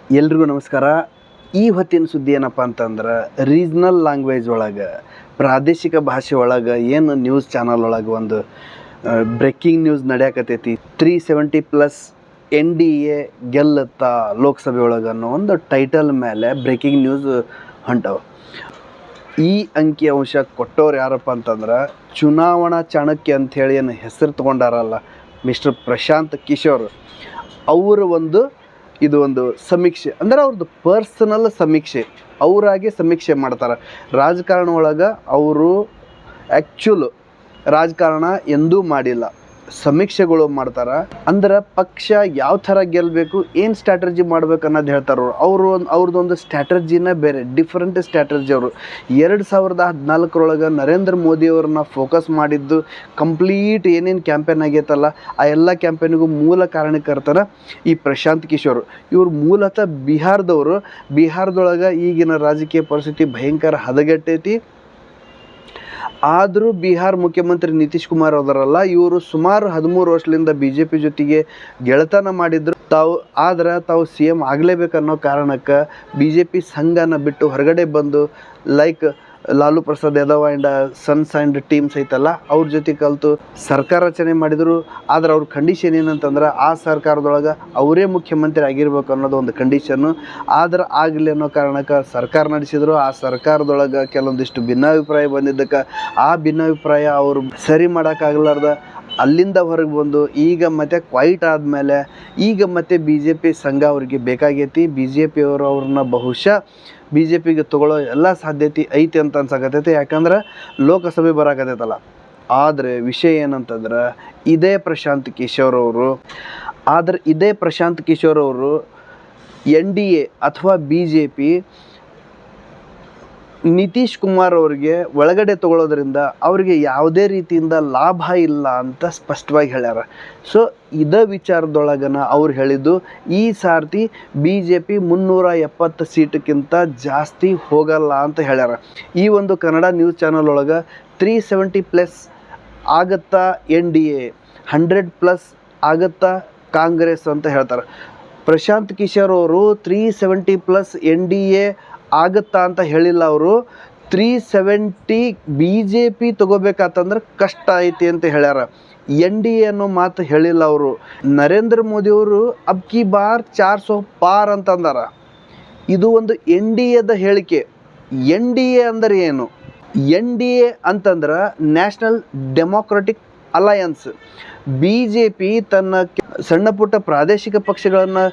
ಎಲ್ರಿಗೂ ನಮಸ್ಕಾರ. ಈ ಹೊತ್ತಿನ ಸುದ್ದಿ ಏನಪ್ಪ ಅಂತಂದ್ರೆ, ರೀಜ್ನಲ್ ಲ್ಯಾಂಗ್ವೇಜ್ ಒಳಗೆ, ಪ್ರಾದೇಶಿಕ ಭಾಷೆ ಒಳಗೆ ಏನು ನ್ಯೂಸ್ ಚಾನಲ್ ಒಳಗೆ ಒಂದು ಬ್ರೇಕಿಂಗ್ ನ್ಯೂಸ್ ನಡೆಯಕತ್ತೈತಿ. 370+ NDA ಗೆಲ್ಲುತ್ತಾ ಲೋಕಸಭೆ ಒಳಗೆ ಅನ್ನೋ ಒಂದು ಟೈಟಲ್ ಮೇಲೆ ಬ್ರೇಕಿಂಗ್ ನ್ಯೂಸ್ ಹೊಂಟವು. ಈ ಅಂಕಿ ಅಂಶ ಕೊಟ್ಟವ್ರು ಯಾರಪ್ಪ ಅಂತಂದ್ರೆ, ಚುನಾವಣಾ ಚಾಣಕ್ಯ ಅಂಥೇಳಿ ಏನು ಹೆಸರು ತೊಗೊಂಡಾರಲ್ಲ ಮಿಸ್ಟರ್ ಪ್ರಶಾಂತ್ ಕಿಶೋರ್, ಅವರ ಇದು ಒಂದು ಸಮೀಕ್ಷೆ ಅಂದರೆ ಅವ್ರದ್ದು ಪರ್ಸನಲ್ ಸಮೀಕ್ಷೆ. ಅವರಾಗೆ ಸಮೀಕ್ಷೆ ಮಾಡ್ತಾರೆ. ರಾಜಕಾರಣ ಒಳಗೆ ಅವರು ಆ್ಯಕ್ಚುಲ್ ರಾಜಕಾರಣ ಎಂದೂ ಮಾಡಿಲ್ಲ, ಸಮೀಕ್ಷೆಗಳು ಮಾಡ್ತಾರೆ. ಅಂದ್ರೆ ಪಕ್ಷ ಯಾವ ಥರ ಗೆಲ್ಲಬೇಕು, ಏನು ಸ್ಟ್ರಾಟಜಿ ಮಾಡ್ಬೇಕು ಅನ್ನೋದು ಹೇಳ್ತಾರೆ. ಅವ್ರದ್ದೊಂದು ಸ್ಟ್ರಾಟಜಿನ ಬೇರೆ, ಡಿಫ್ರೆಂಟ್ ಸ್ಟ್ರಾಟಜಿ. ಅವರು 2014 ನರೇಂದ್ರ ಮೋದಿಯವ್ರನ್ನ ಫೋಕಸ್ ಮಾಡಿದ್ದು ಕಂಪ್ಲೀಟ್ ಏನೇನು ಕ್ಯಾಂಪೇನ್ ಆಗೈತಲ್ಲ, ಆ ಎಲ್ಲ ಕ್ಯಾಂಪೇನಿಗೂ ಮೂಲ ಕಾರಣಕರ್ತರ ಈ ಪ್ರಶಾಂತ್ ಕಿಶೋರ್. ಇವರು ಮೂಲತಃ ಬಿಹಾರದವರು. ಬಿಹಾರದೊಳಗೆ ಈಗಿನ ರಾಜಕೀಯ ಪರಿಸ್ಥಿತಿ ಭಯಂಕರ ಹದಗೆಟ್ಟೈತಿ. ಆದರೂ ಬಿಹಾರ್ ಮುಖ್ಯಮಂತ್ರಿ ನಿತೀಶ್ ಕುಮಾರ್ ಅವರಲ್ಲ, ಇವರು ಸುಮಾರು 13 ವರ್ಷದಿಂದ BJP ಜೊತೆಗೆ ಗೆಳೆತನ ಮಾಡಿದ್ರು. ತಾವು CM ಆಗಲೇಬೇಕನ್ನೋ ಕಾರಣಕ್ಕೆ BJP ಸಂಘನ ಬಿಟ್ಟು ಹೊರಗಡೆ ಬಂದು, like Lalu Prasad Yadav and sons and teams ಐತಲ್ಲ, ಅವ್ರ ಜೊತೆ ಕಲಿತು ಸರ್ಕಾರ ರಚನೆ ಮಾಡಿದರು. ಆದ್ರೆ ಅವ್ರ ಕಂಡೀಷನ್ ಏನಂತಂದ್ರೆ, ಆ ಸರ್ಕಾರದೊಳಗೆ ಅವರೇ ಮುಖ್ಯಮಂತ್ರಿ ಆಗಿರ್ಬೇಕು ಅನ್ನೋದು ಒಂದು ಕಂಡೀಷನ್ನು. ಆದ್ರೆ ಆಗಲಿ ಅನ್ನೋ ಕಾರಣಕ್ಕೆ ಸರ್ಕಾರ ನಡೆಸಿದ್ರು. ಆ ಸರ್ಕಾರದೊಳಗೆ ಕೆಲವೊಂದಿಷ್ಟು ಭಿನ್ನಾಭಿಪ್ರಾಯ ಬಂದಿದ್ದಕ್ಕೆ ಆ ಭಿನ್ನಾಭಿಪ್ರಾಯ ಅವರು ಸರಿ ಮಾಡೋಕ್ಕಾಗಲಾರ್ದ ಅಲ್ಲಿಂದ ಹೊರಗೆ ಬಂದು, ಈಗ ಮತ್ತೆ ಕ್ವೈಟ್ ಆದಮೇಲೆ ಈಗ ಮತ್ತೆ BJP ಸಂಘ ಅವ್ರಿಗೆ ಬೇಕಾಗೈತಿ. BJP ಅವರು ಅವ್ರನ್ನ ಬಹುಶಃ BJPಗೆ ತೊಗೊಳ್ಳೋ ಎಲ್ಲ ಸಾಧ್ಯತೆ ಐತಿ ಅಂತ ಅನ್ಸಕತ್ತೈತಿ. ಯಾಕಂದ್ರೆ ಲೋಕಸಭೆ ಬರಾಕತ್ತೈತಲ್ಲ. ಆದರೆ ವಿಷಯ ಏನಂತಂದ್ರೆ, ಇದೇ ಪ್ರಶಾಂತ್ ಕಿಶೋರ್ ಅವರು NDA ಅಥವಾ BJP ನಿತೀಶ್ ಕುಮಾರ್ ಅವ್ರಿಗೆ ಒಳಗಡೆ ತೊಗೊಳೋದ್ರಿಂದ ಅವ್ರಿಗೆ ಯಾವುದೇ ರೀತಿಯಿಂದ ಲಾಭ ಇಲ್ಲ ಅಂತ ಸ್ಪಷ್ಟವಾಗಿ ಹೇಳ್ಯಾರ. ಸೊ ಇದೇ ವಿಚಾರದೊಳಗನ ಅವ್ರು ಹೇಳಿದ್ದು, ಈ ಸಾರ್ತಿ BJP 370 ಸೀಟಕ್ಕಿಂತ ಜಾಸ್ತಿ ಹೋಗಲ್ಲ ಅಂತ ಹೇಳ್ಯಾರ. ಈ ಒಂದು ಕನ್ನಡ ನ್ಯೂಸ್ ಚಾನಲ್ ಒಳಗೆ 370+ ಆಗುತ್ತಾ NDA, 100+ ಆಗುತ್ತಾ ಕಾಂಗ್ರೆಸ್ ಅಂತ ಹೇಳ್ತಾರೆ. ಪ್ರಶಾಂತ್ ಕಿಶೋರ್ ಅವರು 370+ NDA ಆಗುತ್ತಾ ಅಂತ ಹೇಳಿಲ್ಲ. ಅವರು 370 BJP ತಗೋಬೇಕಂತಂದ್ರೆ ಕಷ್ಟ ಐತಿ ಅಂತ ಹೇಳ್ಯಾರ. NDA ಅನ್ನೋ ಮಾತು ಹೇಳಿಲ್ಲ ಅವರು. ನರೇಂದ್ರ ಮೋದಿಯವರು ಅಬ್ ಕಿ ಬಾರ್ 400 ಪಾರ್ ಅಂತಂದಾರ. ಇದು ಒಂದು NDAದ ಹೇಳಿಕೆ. NDA ಅಂದರೆ ಏನು? NDA ಅಂತಂದ್ರೆ ನ್ಯಾಷನಲ್ ಡೆಮೋಕ್ರೆಟಿಕ್ ಅಲಯನ್ಸ್. BJP ತನ್ನ ಸಣ್ಣ ಪುಟ್ಟ ಪ್ರಾದೇಶಿಕ ಪಕ್ಷಗಳನ್ನು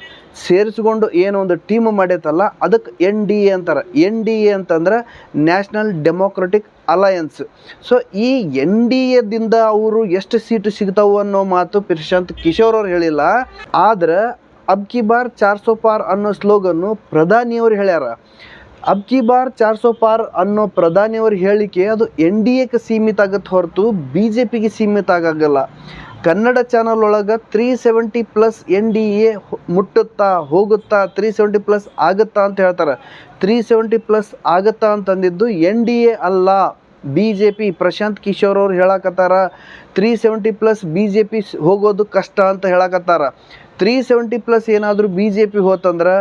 ಸೇರಿಸ್ಕೊಂಡು ಏನೋ ಒಂದು ಟೀಮ್ ಮಾಡೈತಲ್ಲ, ಅದಕ್ಕೆ NDA ಅಂತಾರೆ. NDA ಅಂತಂದ್ರೆ ನ್ಯಾಷನಲ್ ಡೆಮೋಕ್ರೆಟಿಕ್ ಅಲಯನ್ಸ್. ಸೊ ಈ NDAದಿಂದ ಅವರು ಎಷ್ಟು ಸೀಟು ಸಿಗ್ತಾವು ಅನ್ನೋ ಮಾತು ಪ್ರಶಾಂತ್ ಕಿಶೋರ್ ಅವ್ರು ಹೇಳಿಲ್ಲ. ಆದ್ರೆ ಅಬ್ ಕಿ ಬಾರ್ 400 ಪಾರ್ ಅನ್ನೋ ಸ್ಲೋಗನ್ನು ಪ್ರಧಾನಿಯವರು ಹೇಳ್ಯಾರ. ಅಬ್ ಕಿ ಬಾರ್ 400 ಪಾರ್ ಅನ್ನೋ ಪ್ರಧಾನಿಯವ್ರ ಹೇಳಿಕೆ ಅದು NDAಕ್ಕೆ ಸೀಮಿತ ಆಗುತ್ತೆ ಹೊರತು BJPಗೆ ಸೀಮಿತ ಆಗಲ್ಲ. ಕನ್ನಡ ಚಾನಲ್ ಒಳಗೆ 370+ NDA ಮುಟ್ಟುತ್ತಾ ಹೋಗುತ್ತಾ, 370+ ಆಗುತ್ತಾ ಅಂತ ಹೇಳ್ತಾರೆ. 370+ ಆಗುತ್ತಾ ಅಂತಂದಿದ್ದು NDA ಅಲ್ಲ, BJP. ಪ್ರಶಾಂತ್ ಕಿಶೋರ್ ಅವ್ರು ಹೇಳಕತ್ತಾರ 370+ BJP ಹೋಗೋದು ಕಷ್ಟ ಅಂತ ಹೇಳಕತ್ತಾರ. 370+ ಏನಾದರೂ BJP ಹೋತಂದ್ರೆ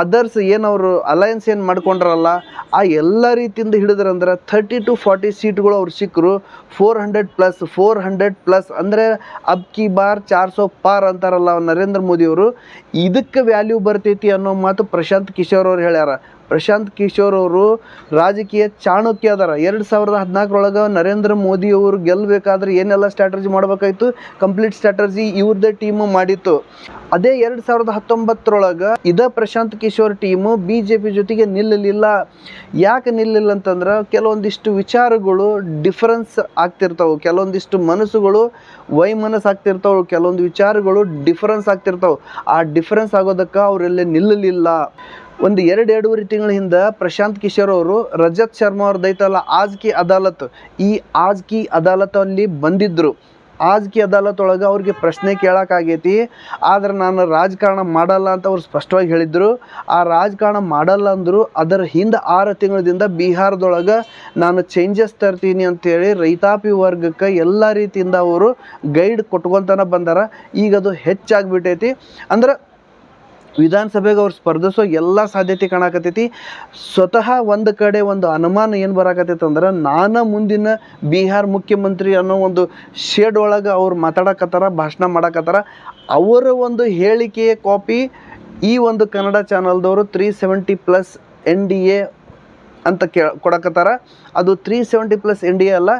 ಅದರ್ಸ್ ಏನವರು ಅಲಯನ್ಸ್ ಏನು ಮಾಡ್ಕೊಂಡ್ರಲ್ಲ, ಆ ಎಲ್ಲ ರೀತಿಯಿಂದ ಹಿಡಿದ್ರಂದ್ರೆ 30 to 40 ಸೀಟ್ಗಳು ಅವ್ರು ಸಿಕ್ಕರು. 400+ ಅಂದರೆ ಅಬ್ ಕಿ ಬಾರ್ 400 ಪಾರ್ ಅಂತಾರಲ್ಲ ನರೇಂದ್ರ ಮೋದಿಯವರು, ಇದಕ್ಕೆ ವ್ಯಾಲ್ಯೂ ಬರ್ತೈತಿ ಅನ್ನೋ ಮಾತು ಪ್ರಶಾಂತ್ ಕಿಶೋರ್ ಅವ್ರು ಹೇಳ್ಯಾರ. ಪ್ರಶಾಂತ್ ಕಿಶೋರ್ ಅವರು ರಾಜಕೀಯ ಚಾಣಕ್ಯ ಅದಾರ. 2014 ನರೇಂದ್ರ ಮೋದಿಯವರು ಗೆಲ್ಲಬೇಕಾದ್ರೆ ಏನೆಲ್ಲ ಸ್ಟ್ರಾಟಜಿ ಮಾಡಬೇಕಾಯ್ತು, ಕಂಪ್ಲೀಟ್ ಸ್ಟ್ರಾಟಜಿ ಇವ್ರದ್ದೇ ಟೀಮು ಮಾಡಿತ್ತು. ಅದೇ 2019 ಇದೇ ಪ್ರಶಾಂತ್ ಕಿಶೋರ್ ಟೀಮು BJP ಜೊತೆಗೆ ನಿಲ್ಲಲಿಲ್ಲ. ಯಾಕೆ ನಿಲ್ಲಿಲ್ಲ ಅಂತಂದ್ರೆ, ಕೆಲವೊಂದಿಷ್ಟು ವಿಚಾರಗಳು ಡಿಫರೆನ್ಸ್ ಆಗ್ತಿರ್ತಾವೆ, ಕೆಲವೊಂದಿಷ್ಟು ಮನಸ್ಸುಗಳು ವೈಮನಸ್ಸು ಆಗ್ತಿರ್ತಾವೆ, ಕೆಲವೊಂದು ವಿಚಾರಗಳು ಡಿಫರೆನ್ಸ್ ಆಗ್ತಿರ್ತಾವೆ. ಆ ಡಿಫರೆನ್ಸ್ ಆಗೋದಕ್ಕೆ ಅವರೆಲ್ಲೇ ನಿಲ್ಲಲಿಲ್ಲ. ಒಂದು 2-2.5 ತಿಂಗಳ ಹಿಂದೆ ಪ್ರಶಾಂತ್ ಕಿಶೋರ್ ಅವರು ರಜತ್ ಶರ್ಮಾ ಅವ್ರದ್ದು ಐತಲ್ಲ ಆಜ್ ಕಿ ಅದಾಲತ್, ಈ ಆಜ್ ಕಿ ಅದಾಲತಲ್ಲಿ ಬಂದಿದ್ದರು. ಆಜ್ ಕಿ ಅದಾಲತ್ ಒಳಗೆ ಅವ್ರಿಗೆ ಪ್ರಶ್ನೆ ಕೇಳೋಕ್ಕಾಗೈತಿ. ಆದರೆ ನಾನು ರಾಜಕಾರಣ ಮಾಡಲ್ಲ ಅಂತ ಅವ್ರು ಸ್ಪಷ್ಟವಾಗಿ ಹೇಳಿದರು. ಆ ರಾಜಕಾರಣ ಮಾಡಲ್ಲ ಅಂದರು. ಅದರ ಹಿಂದೆ 6 ತಿಂಗಳದಿಂದ ಬಿಹಾರದೊಳಗೆ ನಾನು ಚೇಂಜಸ್ ತರ್ತೀನಿ ಅಂತೇಳಿ ರೈತಾಪಿ ವರ್ಗಕ್ಕೆ ಎಲ್ಲ ರೀತಿಯಿಂದ ಅವರು ಗೈಡ್ ಕೊಟ್ಕೊತಾನೆ ಬಂದಾರ. ಈಗ ಅದು ಹೆಚ್ಚಾಗಿಬಿಟ್ಟೈತಿ. ಅಂದ್ರೆ ವಿಧಾನಸಭೆಗೆ ಅವ್ರು ಸ್ಪರ್ಧಿಸೋ ಎಲ್ಲ ಸಾಧ್ಯತೆ ಕಾಣಕತ್ತೈತಿ. ಸ್ವತಃ ಒಂದು ಕಡೆ ಒಂದು ಅನುಮಾನ ಏನು ಬರಾಕತ್ತೈತೆ ಅಂದ್ರೆ, ನಾನು ಮುಂದಿನ ಬಿಹಾರ್ ಮುಖ್ಯಮಂತ್ರಿ ಅನ್ನೋ ಒಂದು ಶೇಡ್ ಒಳಗೆ ಅವ್ರು ಮಾತಾಡಕತ್ತಾರ, ಭಾಷಣ ಮಾಡಕತ್ತಾರ. ಅವರ ಒಂದು ಹೇಳಿಕೆಯ ಕಾಪಿ ಈ ಒಂದು ಕನ್ನಡ ಚಾನಲ್ದವರು 370+ NDA ಅಂತ ಕೊಡಕತ್ತಾರ. ಅದು 370+ NDA ಅಲ್ಲ,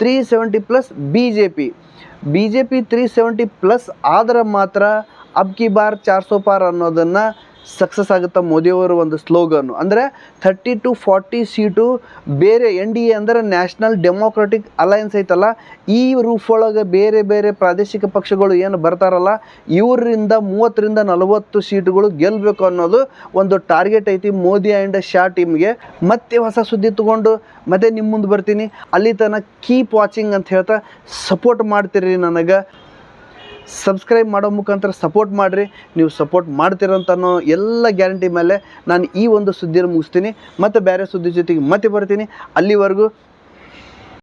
370+ BJP 370+ ಆದ್ರೆ ಮಾತ್ರ ಅಬ್ ಕಿ ಬಾರ್ 400 ಪಾರ್ ಅನ್ನೋದನ್ನು ಸಕ್ಸಸ್ ಆಗುತ್ತಾ ಮೋದಿಯವರ ಒಂದು ಸ್ಲೋಗನ್ನು. ಅಂದರೆ 30 to 40 ಸೀಟು ಬೇರೆ NDA ಅಂದರೆ ನ್ಯಾಷನಲ್ ಡೆಮೋಕ್ರೆಟಿಕ್ ಅಲಯನ್ಸ್ ಐತಲ್ಲ, ಈ ರೂಫ್ ಒಳಗೆ ಬೇರೆ ಬೇರೆ ಪ್ರಾದೇಶಿಕ ಪಕ್ಷಗಳು ಏನು ಬರ್ತಾರಲ್ಲ, ಇವರಿಂದ 30 to 40 ಸೀಟುಗಳು ಗೆಲ್ಲಬೇಕು ಅನ್ನೋದು ಒಂದು ಟಾರ್ಗೆಟ್ ಐತಿ ಮೋದಿ ಆ್ಯಂಡ್ ಶಾ ಟೀಮ್ಗೆ. ಮತ್ತೆ ಹೊಸ ಸುದ್ದಿ ತೊಗೊಂಡು ಮತ್ತೆ ನಿಮ್ಮ ಮುಂದೆ ಬರ್ತೀನಿ. ಅಲ್ಲಿ ತನಕ ಕೀಪ್ ವಾಚಿಂಗ್ ಅಂತ ಹೇಳ್ತಾ ಸಪೋರ್ಟ್ ಮಾಡ್ತೀರಿ. ನನಗೆ ಸಬ್ಸ್ಕ್ರೈಬ್ ಮಾಡೋ ಮುಖಾಂತರ ಸಪೋರ್ಟ್ ಮಾಡಿರಿ. ನೀವು ಸಪೋರ್ಟ್ ಮಾಡ್ತೀರಂತ ಅನ್ನೋ ಎಲ್ಲ ಗ್ಯಾರಂಟಿ ಮೇಲೆ ನಾನು ಈ ಒಂದು ಸುದ್ದಿಯನ್ನು ಮುಗಿಸ್ತೀನಿ. ಮತ್ತು ಬೇರೆ ಸುದ್ದಿ ಜೊತೆಗೆ ಮತ್ತೆ ಬರ್ತೀನಿ. ಅಲ್ಲಿವರೆಗೂ